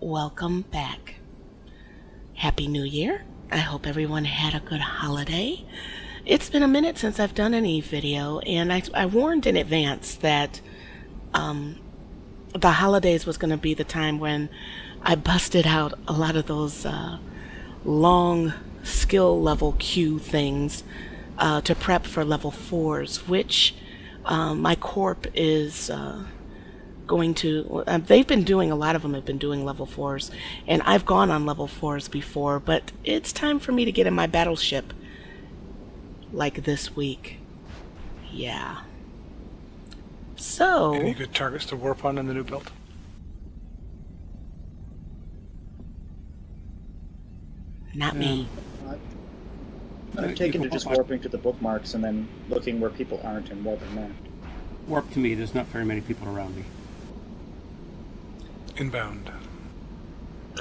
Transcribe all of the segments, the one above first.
welcome back. Happy New Year. I hope everyone had a good holiday. It's been a minute since I've done any video, and I warned in advance that the holidays was going to be the time when I busted out a lot of those long skill level queue things to prep for level 4s, which my Corp is going to, they've been doing, a lot of them have been doing level 4s, and I've gone on level 4s before, but it's time for me to get in my battleship, like this week. Yeah. So... Any good targets to warp on in the new build? Not me. I'm taken to just warping to the bookmarks and then looking where people aren't and warping there. Warp to me, there's not very many people around me. Inbound.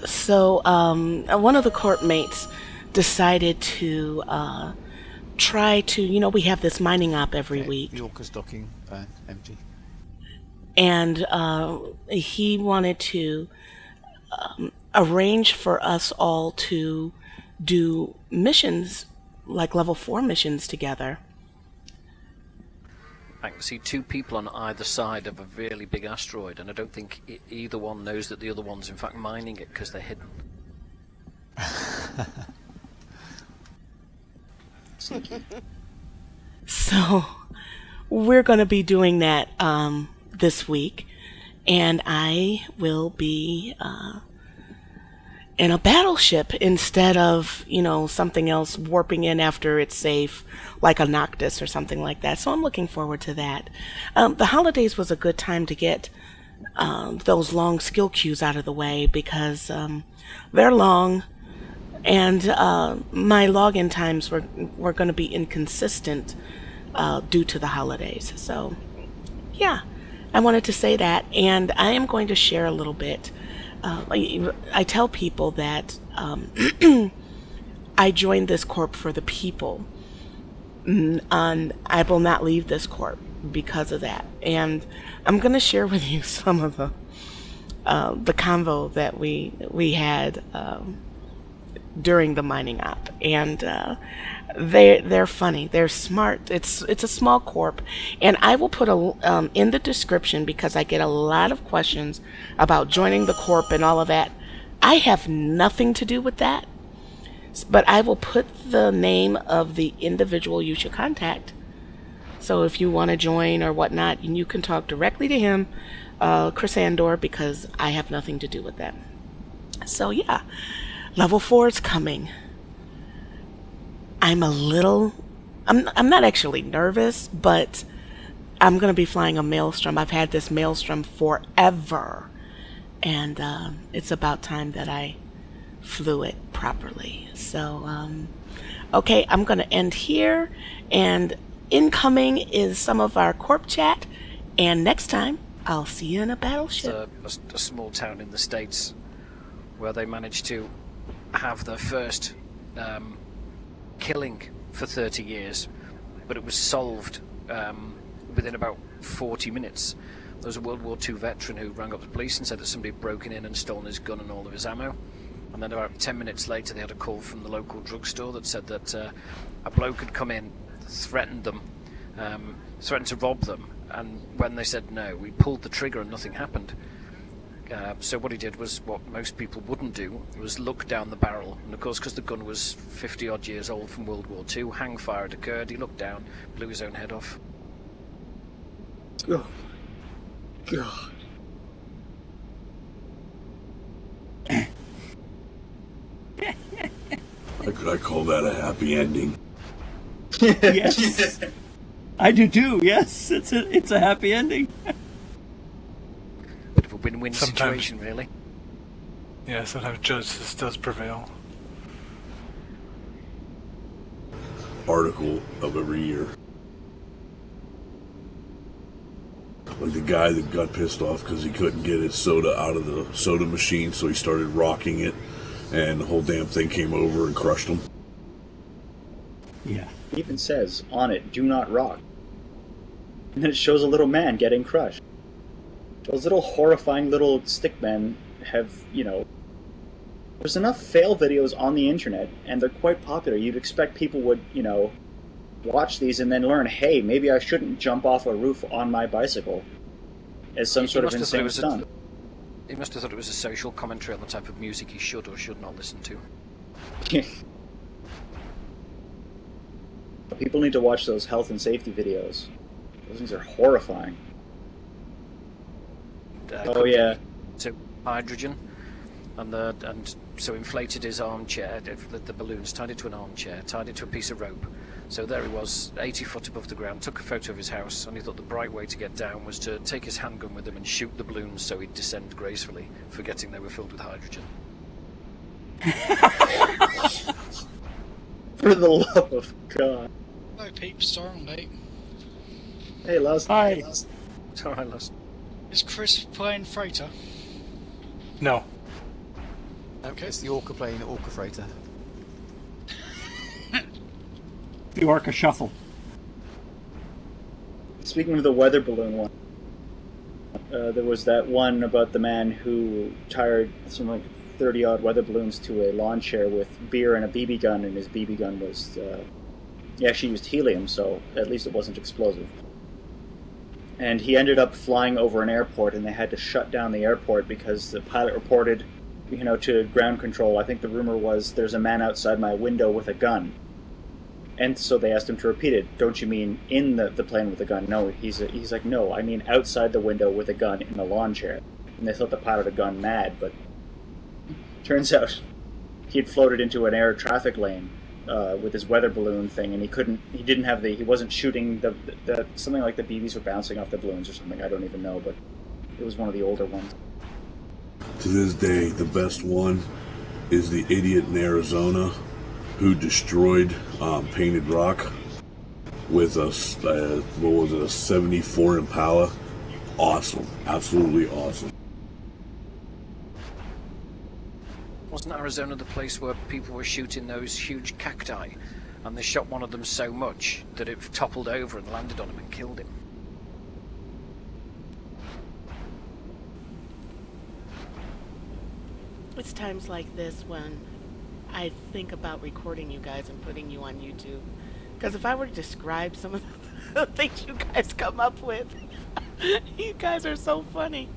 So, one of the Corp mates decided to try to, you know, we have this mining op every week. Yorker's docking, empty. And he wanted to arrange for us all to do missions, like level 4 missions together. I can see two people on either side of a really big asteroid, and I don't think either one knows that the other one's in fact mining it because they're hidden. So we're going to be doing that this week, and I will be in a battleship instead of, you know, something else warping in after it's safe, like a Noctis or something like that. So I'm looking forward to that. The holidays was a good time to get those long skill queues out of the way, because they're long, and my login times were going to be inconsistent due to the holidays. So yeah, I wanted to say that, and I am going to share a little bit. I tell people that I joined this Corp for the people, and I will not leave this Corp because of that. And I'm going to share with you some of the convo that we had during the mining op, and they're funny, they're smart. It's a small Corp, and I will put a in the description, because I get a lot of questions about joining the Corp and all of that. I have nothing to do with that, but I will put the name of the individual you should contact. So if you want to join or whatnot, you can talk directly to him, Chrisandor, because I have nothing to do with that. So yeah, level 4 is coming. I'm not actually nervous, but I'm going to be flying a Maelstrom. I've had this Maelstrom forever, and it's about time that I flew it properly. So, okay, I'm going to end here, and incoming is some of our Corp chat, and next time, I'll see you in a battleship. It's a small town in the States where they managed to have their first killing for 30 years, but it was solved within about 40 minutes. There was a World War II veteran who rang up the police and said that somebody had broken in and stolen his gun and all of his ammo, and then about 10 minutes later they had a call from the local drugstore that said that a bloke had come in, threatened them, threatened to rob them, and when they said no, we pulled the trigger and nothing happened. So what he did was what most people wouldn't do, was look down the barrel, and of course because the gun was 50 odd years old from World War II, hang fire had occurred, he looked down, blew his own head off. Oh, God. I call that a happy ending. Yes, I do too. Yes, it's a happy ending. Bit of a win-win situation, really. Yeah, sometimes justice does prevail. Article of every year. Like the guy that got pissed off because he couldn't get his soda out of the soda machine, so he started rocking it, and the whole damn thing came over and crushed him. Yeah. It even says on it, "Do not rock." And then it shows a little man getting crushed. Those little horrifying little stick men have, you know, There's enough fail videos on the internet, and they're quite popular. You'd expect people would, watch these and then learn, hey, maybe I shouldn't jump off a roof on my bicycle as some sort of insane stunt. He must have thought it was a social commentary on the type of music he should or should not listen to. People need to watch those health and safety videos. Those things are horrifying. Oh yeah. So hydrogen, and so inflated his armchair. The balloons tied it to an armchair, tied it to a piece of rope. So there he was, 80 foot above the ground. Took a photo of his house, and he thought the bright way to get down was to take his handgun with him and shoot the balloons so he'd descend gracefully, forgetting they were filled with hydrogen. For the love of God. Hello, peeps. Sorry I'm late. Hey, Les. Hi. Sorry, Les. Is Chris playing Freighter? No. Okay. It's the Orca playing the Orca Freighter. The Orca Shuffle. Speaking of the weather balloon one, there was that one about the man who tied something like 30-odd weather balloons to a lawn chair with beer and a BB gun, and his BB gun was... he actually used helium, so at least it wasn't explosive. And he ended up flying over an airport, and they had to shut down the airport because the pilot reported, to ground control, I think the rumor was, there's a man outside my window with a gun. And so they asked him to repeat it. Don't you mean in the plane with a gun? No, he's like, no, I mean outside the window with a gun in the lawn chair. And they thought the pilot had gone mad, but turns out he had floated into an air traffic lane with his weather balloon thing, and he wasn't shooting the something like the BBs were bouncing off the balloons or something. I don't even know, but it was one of the older ones. To this day, the best one is the idiot in Arizona who destroyed Painted Rock with a 74 Impala. Awesome. Absolutely awesome. Wasn't Arizona the place where people were shooting those huge cacti, and they shot one of them so much that it toppled over and landed on him and killed him? It's times like this when I think about recording you guys and putting you on YouTube. Because if I were to describe some of the things you guys come up with, you guys are so funny.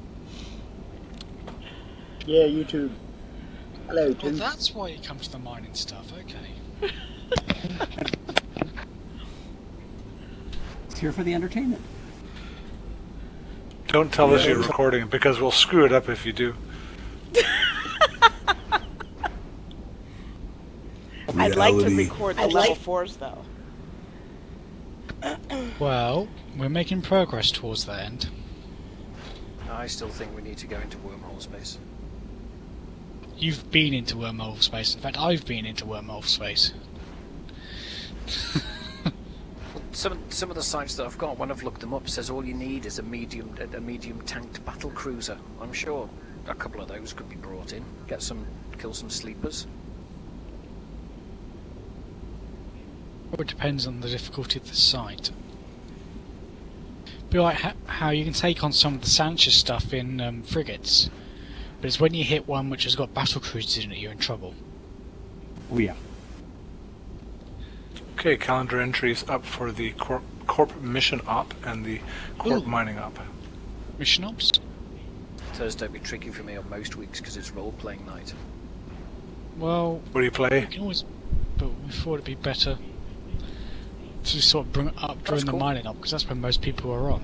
Yeah, YouTube. Hello, Well, Tim. that's why you come to the mining stuff, okay. It's here for the entertainment. Don't tell us you're recording, because we'll screw it up if you do. I'd like to record the level 4s, though. Well, we're making progress towards that end. I still think we need to go into wormhole space. You've been into wormhole space. In fact, I've been into wormhole space. Some of the sites that I've got, when I've looked them up, says all you need is a medium tanked battle cruiser. I'm sure a couple of those could be brought in. Kill some sleepers. Well, it depends on the difficulty of the site. Be like how you can take on some of the Sanchez stuff in frigates, but it's when you hit one which has got battle cruisers in it, you're in trouble. Oh yeah. Okay, calendar entries up for the Corp mission op and the Corp mining op. Mission ops? Thursday will be tricky for me on most weeks because it's role-playing night. Well, What do you play? we can always, but we thought it'd be better to sort of bring it up during the mining up, because that's when most people are on.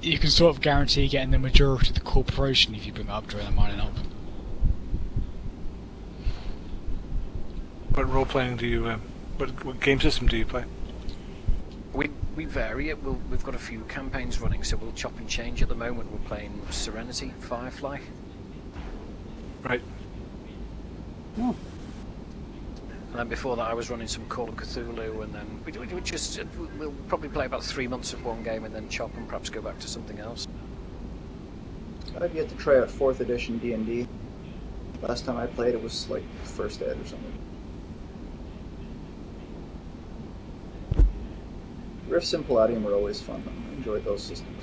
You can sort of guarantee getting the majority of the corporation if you bring it up during the mining up. What role-playing do you... what game system do you play? We vary it. We've got a few campaigns running, so we'll chop and change. At the moment we're playing Serenity, Firefly. Right. Oh. And then before that I was running some Call of Cthulhu, and then we'll probably play about 3 months of one game and then chop and perhaps go back to something else. I've yet to try out 4th edition D&D. Last time I played it was like 1st ed or something. Rifts and Palladium were always fun. I enjoyed those systems.